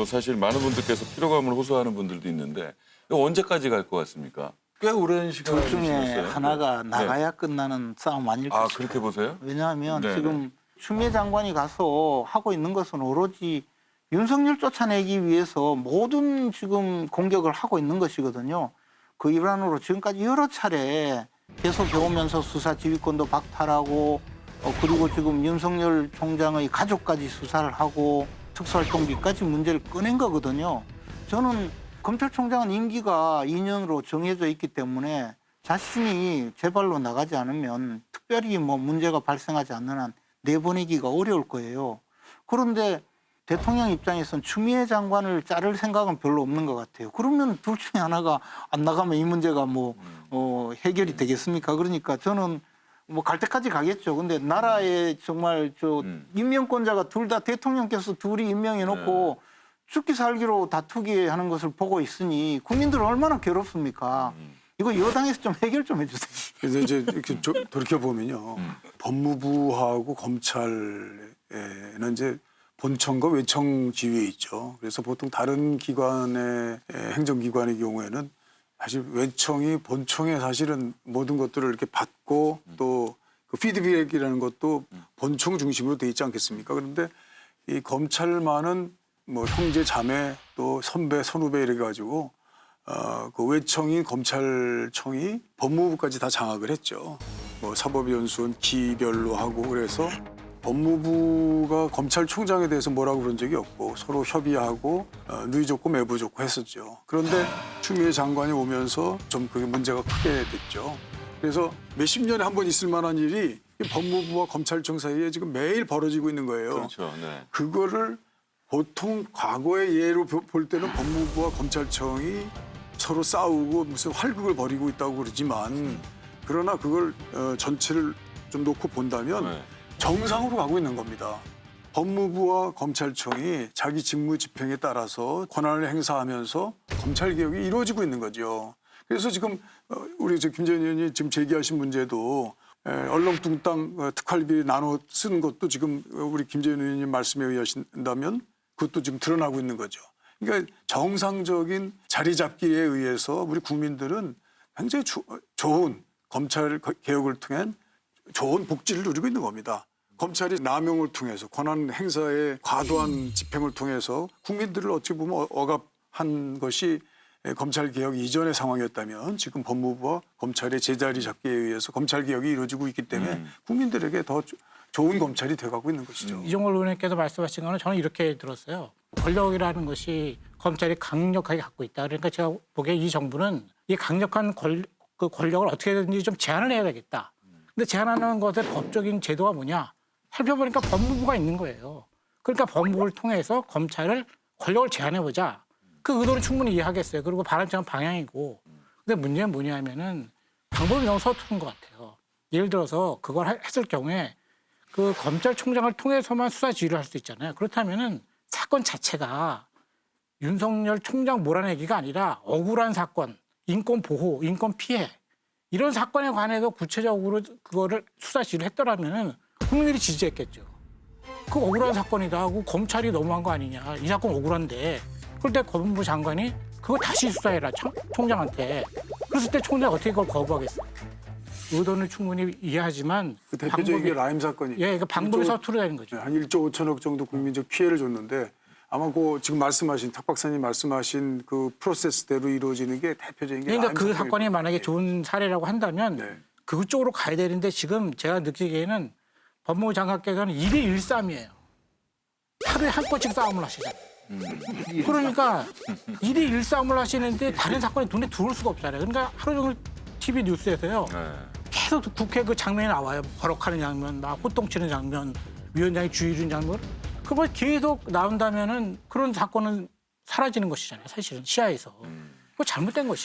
사실 많은 분들께서 피로감을 호소하는 분들도 있는데 이거 언제까지 갈 것 같습니까? 꽤 오랜 시간을 둘 중에 지났어요. 하나가 네. 나가야 끝나는 싸움 아닐까 아, 싶어요. 그렇게 보세요? 왜냐하면 네네. 지금 추미애 장관이 가서 하고 있는 것은 오로지 윤석열 쫓아내기 위해서 모든 지금 공격을 하고 있는 것이거든요. 그 일환으로 지금까지 여러 차례 계속 해오면서 수사 지휘권도 박탈하고 그리고 지금 윤석열 총장의 가족까지 수사를 하고 특수활동비까지 문제를 꺼낸 거거든요. 저는 검찰총장은 임기가 2년으로 정해져 있기 때문에 자신이 제발로 나가지 않으면 특별히 뭐 문제가 발생하지 않는 한 내보내기가 어려울 거예요. 그런데 대통령 입장에서는 추미애 장관을 자를 생각은 별로 없는 것 같아요. 그러면 둘 중에 하나가 안 나가면 이 문제가 뭐 해결이 되겠습니까? 그러니까 저는 뭐 갈 때까지 가겠죠. 근데 나라에 정말 저 임명권자가 둘 다 대통령께서 둘이 임명해 놓고 죽기 살기로 다투게 하는 것을 보고 있으니 국민들은 얼마나 괴롭습니까? 이거 여당에서 좀 해결 좀 해주세요. 그래서 이제 이렇게 돌이켜 보면요, 법무부하고 검찰에는 이제 본청과 외청 지위에 있죠. 그래서 보통 다른 기관의 행정기관의 경우에는 사실 외청이 본청에 사실은 모든 것들을 이렇게 받고 또 그 피드백이라는 것도 본청 중심으로 돼 있지 않겠습니까? 그런데 이 검찰만은 뭐 형제 자매 또 선배 선후배 이래 가지고 그 외청이 검찰청이 법무부까지 다 장악을 했죠. 뭐 사법연수원 기별로 하고 그래서 법무부가 검찰총장에 대해서 뭐라고 그런 적이 없고 서로 협의하고 누이 좋고 매부 좋고 했었죠. 그런데 추미애 장관이 오면서 좀 그게 문제가 크게 됐죠. 그래서 몇십 년에 한 번 있을 만한 일이 법무부와 검찰청 사이에 지금 매일 벌어지고 있는 거예요. 그렇죠. 네. 그거를 보통 과거의 예로 볼 때는 법무부와 검찰청이 서로 싸우고 무슨 활극을 벌이고 있다고 그러지만 그러나 그걸 전체를 좀 놓고 본다면 네. 정상으로 가고 있는 겁니다. 법무부와 검찰청이 자기 직무 집행에 따라서 권한을 행사하면서 검찰개혁이 이루어지고 있는 거죠. 그래서 지금 우리 김재현 의원이 지금 제기하신 문제도 얼렁뚱땅 특활비 나눠 쓰는 것도 지금 우리 김재현 의원님 말씀에 의하신다면 그것도 지금 드러나고 있는 거죠. 그러니까 정상적인 자리 잡기에 의해서 우리 국민들은 굉장히 좋은 검찰 개혁을 통한 좋은 복지를 누리고 있는 겁니다. 검찰이 남용을 통해서 권한 행사의 과도한 집행을 통해서 국민들을 어찌 보면 억압한 것이 검찰 개혁 이전의 상황이었다면 지금 법무부와 검찰의 제자리 잡기에 의해서 검찰 개혁이 이루어지고 있기 때문에 국민들에게 더 좋은 검찰이 돼가고 있는 것이죠. 이종걸 의원님께서 말씀하신 거는 저는 이렇게 들었어요. 권력이라는 것이 검찰이 강력하게 갖고 있다. 그러니까 제가 보기에 이 정부는 이 강력한 그 권력을 어떻게든지 좀 제한을 해야 되겠다. 근데 제한하는 것의 법적인 제도가 뭐냐? 살펴보니까 법무부가 있는 거예요. 그러니까 법무부를 통해서 검찰을 권력을 제한해보자. 그 의도는 충분히 이해하겠어요. 그리고 바람직한 방향이고. 근데 문제는 뭐냐면은 방법이 너무 서투른 것 같아요. 예를 들어서 그걸 했을 경우에 그 검찰총장을 통해서만 수사 지휘를 할 수 있잖아요. 그렇다면은 사건 자체가 윤석열 총장 몰아내기가 아니라 억울한 사건, 인권 보호, 인권 피해 이런 사건에 관해서 구체적으로 그거를 수사 지휘를 했더라면은 국민들이 지지했겠죠. 그 억울한 사건이다 하고 검찰이 너무한 거 아니냐. 이 사건 억울한데. 그럴 때 법무부 장관이 그거 다시 수사해라 총장한테. 그랬을 때 총장이 어떻게 그걸 거부하겠어요. 의도는 충분히 이해하지만 그 대표적인 게 라임 사건이. 예, 그 방법이 서투르다는 거죠. 한 1조 5천억 정도 국민적 피해를 줬는데 아마 그 지금 말씀하신 탁 박사님 말씀하신 그 프로세스대로 이루어지는 게 대표적인 게 그러니까 라임 그 사건일 사건이 만약에 거예요. 좋은 사례라고 한다면 네. 그쪽으로 가야 되는데 지금 제가 느끼기에는 법무부 장관께서는 1일 1삶이에요. 하루에 한 건씩 싸움을 하시잖아요. 그러니까 1일 1싸움을 하시는데 다른 사건이 눈에 들어올 수가 없잖아요. 그러니까 하루 종일 TV 뉴스에서요. 네. 계속 국회 그 장면이 나와요. 버럭하는 장면, 막 호통치는 장면, 위원장이 주의하는 장면. 그걸 계속 나온다면은 그런 사건은 사라지는 것이잖아요. 사실은 시야에서. 그거 잘못된 것이죠.